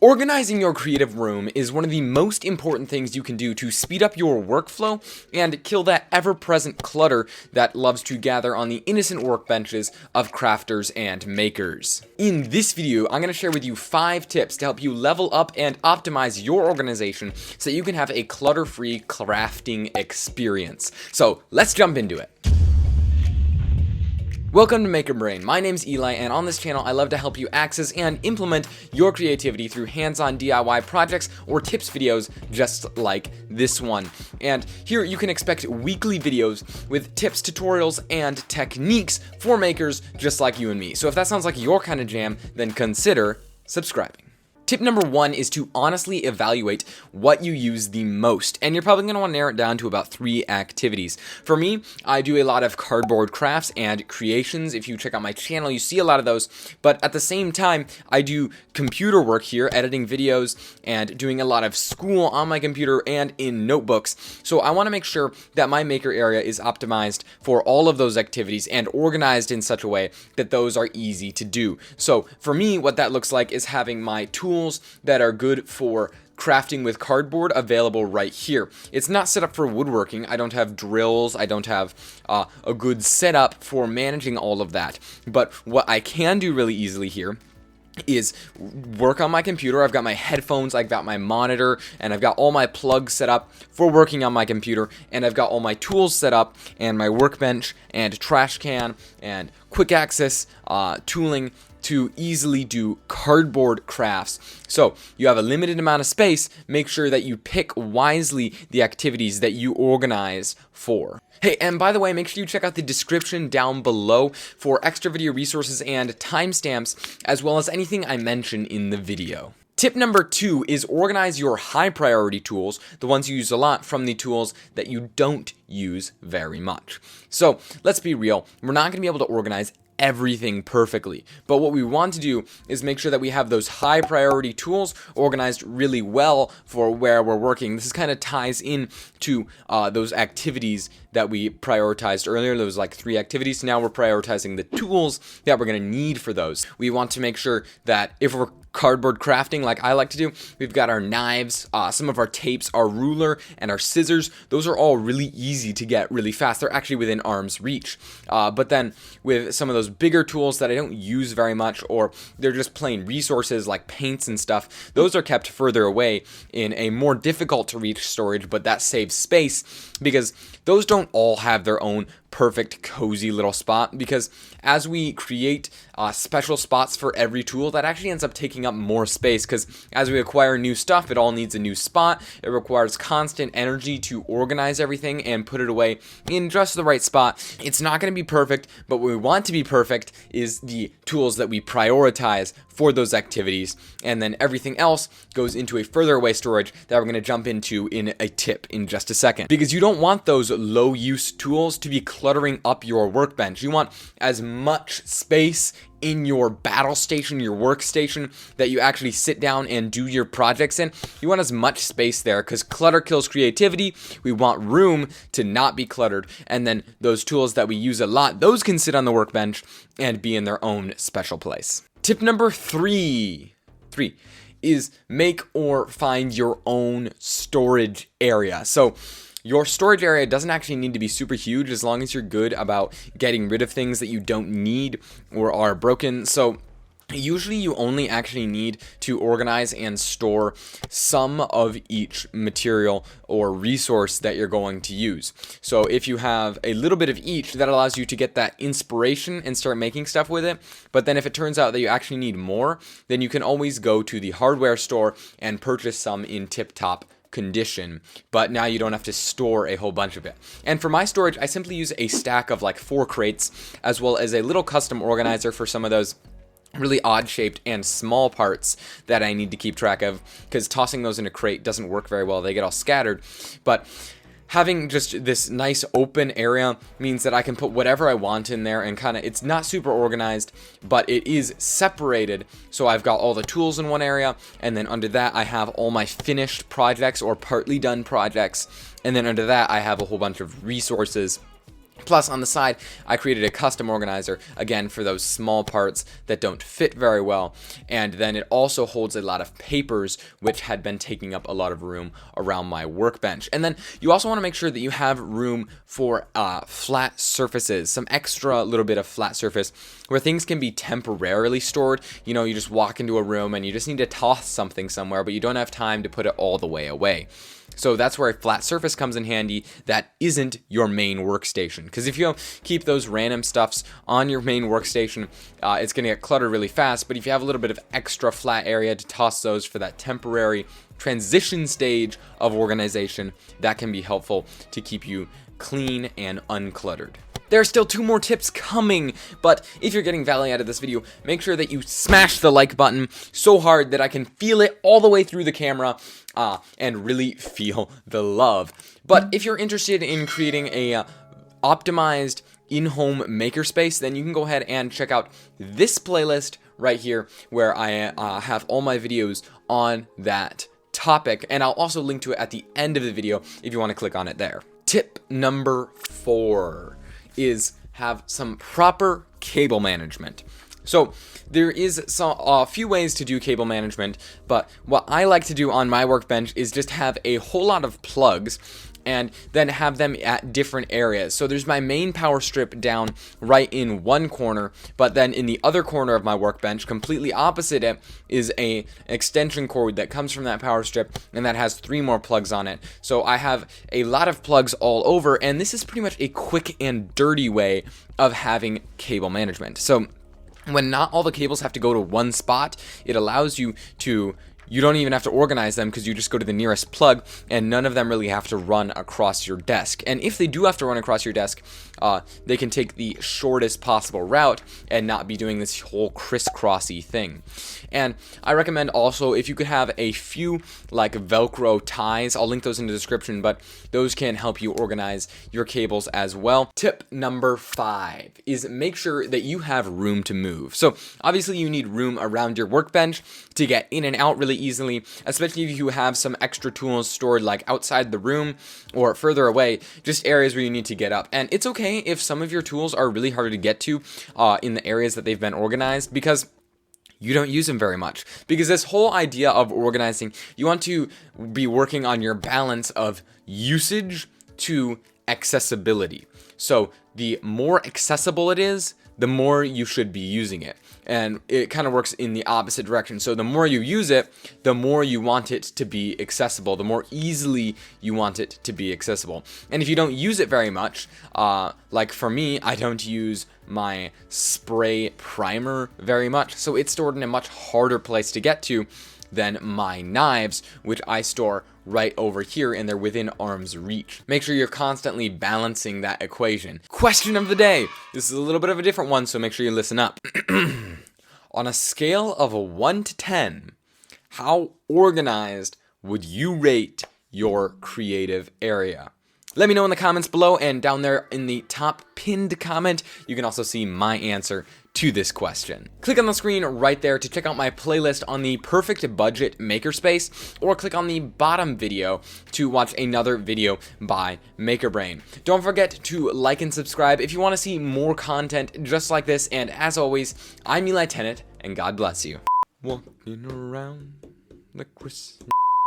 Organizing your creative room is one of the most important things you can do to speed up your workflow and kill that ever-present clutter that loves to gather on the innocent workbenches of crafters and makers. In this video, I'm going to share with you 5 tips to help you level up and optimize your organization so that you can have a clutter-free crafting experience. So let's jump into it. Welcome to Maker Brain. My name's Eli, and on this channel I love to help you access and implement your creativity through hands-on DIY projects or tips videos just like this one. And here you can expect weekly videos with tips, tutorials, and techniques for makers just like you and me. So if that sounds like your kind of jam, then consider subscribing. Tip number 1 is to honestly evaluate what you use the most, and you're probably going to want to narrow it down to about 3 activities. For me, I do a lot of cardboard crafts and creations. If you check out my channel, you see a lot of those, but at the same time, I do computer work here, editing videos and doing a lot of school on my computer and in notebooks. So I want to make sure that my maker area is optimized for all of those activities and organized in such a way that those are easy to do. So for me, what that looks like is having my tools that are good for crafting with cardboard available right here. It's not set up for woodworking. I don't have drills. I don't have a good setup for managing all of that. But what I can do really easily here is work on my computer. I've got my headphones, I've got my monitor, and I've got all my plugs set up for working on my computer, and I've got all my tools set up, and my workbench, and trash can, and quick access tooling to easily do cardboard crafts. So you have a limited amount of space. Make sure that you pick wisely the activities that you organize for. Hey, and by the way, make sure you check out the description down below for extra video resources and timestamps, as well as anything I mention in the video. Tip number 2 is organize your high priority tools, the ones you use a lot, from the tools that you don't use very much. So let's be real, we're not going to be able to organize everything perfectly, but what we want to do is make sure that we have those high priority tools organized really well for where we're working. This kind of ties in to those activities that we prioritized earlier, those like 3 activities. Now we're prioritizing the tools that we're going to need for those. We want to make sure that if we're cardboard crafting like I like to do, we've got our knives, some of our tapes, our ruler, and our scissors. Those are all really easy to get really fast. They're actually within arm's reach. But then with some of those bigger tools that I don't use very much, or they're just plain resources like paints and stuff, those are kept further away in a more difficult to reach storage, but that saves space because those don't all have their own perfect cozy little spot, because as we create special spots for every tool, that actually ends up taking up more space, because as we acquire new stuff, it all needs a new spot. It requires constant energy to organize everything and put it away in just the right spot. It's not going to be perfect, but what we want to be perfect is the tools that we prioritize for those activities, and then everything else goes into a further away storage that we're going to jump into in a tip in just a second, because you don't want those low use tools to be cluttering up your workbench. You want as much space in your battle station, your workstation, that you actually sit down and do your projects in. You want as much space there, because clutter kills creativity. We want room to not be cluttered, and then those tools that we use a lot, those can sit on the workbench and be in their own special place. Tip number 3 is make or find your own storage area. So your storage area doesn't actually need to be super huge, as long as you're good about getting rid of things that you don't need or are broken. So usually you only actually need to organize and store some of each material or resource that you're going to use. So if you have a little bit of each, that allows you to get that inspiration and start making stuff with it. But then if it turns out that you actually need more, then you can always go to the hardware store and purchase some in tip-top condition, but now you don't have to store a whole bunch of it. And for my storage, I simply use a stack of like 4 crates, as well as a little custom organizer for some of those really odd shaped and small parts that I need to keep track of, because tossing those in a crate doesn't work very well. They get all scattered. But having just this nice open area means that I can put whatever I want in there, and kind of, it's not super organized, but it is separated. So I've got all the tools in one area, and then under that I have all my finished projects or partly done projects, and then under that I have a whole bunch of resources Plus, on the side, I created a custom organizer, again, for those small parts that don't fit very well. And then it also holds a lot of papers, which had been taking up a lot of room around my workbench. And then you also want to make sure that you have room for flat surfaces, some extra little bit of flat surface where things can be temporarily stored. You know, you just walk into a room and you just need to toss something somewhere, but you don't have time to put it all the way away. So that's where a flat surface comes in handy that isn't your main workstation. Because if you keep those random stuffs on your main workstation, it's going to get cluttered really fast. But if you have a little bit of extra flat area to toss those for that temporary transition stage of organization, that can be helpful to keep you clean and uncluttered. There are still 2 more tips coming, but if you're getting value out of this video, make sure that you smash the like button so hard that I can feel it all the way through the camera and really feel the love. But if you're interested in creating a optimized in-home makerspace, then you can go ahead and check out this playlist right here where I have all my videos on that topic, and I'll also link to it at the end of the video if you want to click on it there. Tip number 4 is have some proper cable management. So there is a few ways to do cable management, but what I like to do on my workbench is just have a whole lot of plugs and then have them at different areas. So there's my main power strip down right in one corner, but then in the other corner of my workbench, completely opposite it, is an extension cord that comes from that power strip, and that has 3 more plugs on it. So I have a lot of plugs all over, and this is pretty much a quick and dirty way of having cable management. So when not all the cables have to go to one spot, it allows you to you don't even have to organize them because you just go to the nearest plug, and none of them really have to run across your desk. And if they do have to run across your desk, they can take the shortest possible route and not be doing this whole crisscrossy thing. And I recommend also, if you could have a few like Velcro ties, I'll link those in the description, but those can help you organize your cables as well. Tip number 5 is make sure that you have room to move. So obviously you need room around your workbench to get in and out really easily, especially if you have some extra tools stored like outside the room or further away, just areas where you need to get up. And it's okay if some of your tools are really hard to get to in the areas that they've been organized, because you don't use them very much. Because this whole idea of organizing, you want to be working on your balance of usage to accessibility. So the more accessible it is, the more you should be using it. And it kind of works in the opposite direction. So the more you use it, the more you want it to be accessible, the more easily you want it to be accessible. And if you don't use it very much, like for me, I don't use my spray primer very much, so it's stored in a much harder place to get to than my knives, which I store right over here, and they're within arm's reach. Make sure you're constantly balancing that equation. Question of the day. This is a little bit of a different one, so make sure you listen up. On a scale of 1 to 10, how organized would you rate your creative area? Let me know in the comments below, and down there in the top pinned comment, you can also see my answer to this question. Click on the screen right there to check out my playlist on the perfect budget makerspace, or click on the bottom video to watch another video by MakerBrain. Don't forget to like and subscribe if you want to see more content just like this, and as always, I'm Eli Tennant, and God bless you. Walking around like Chris.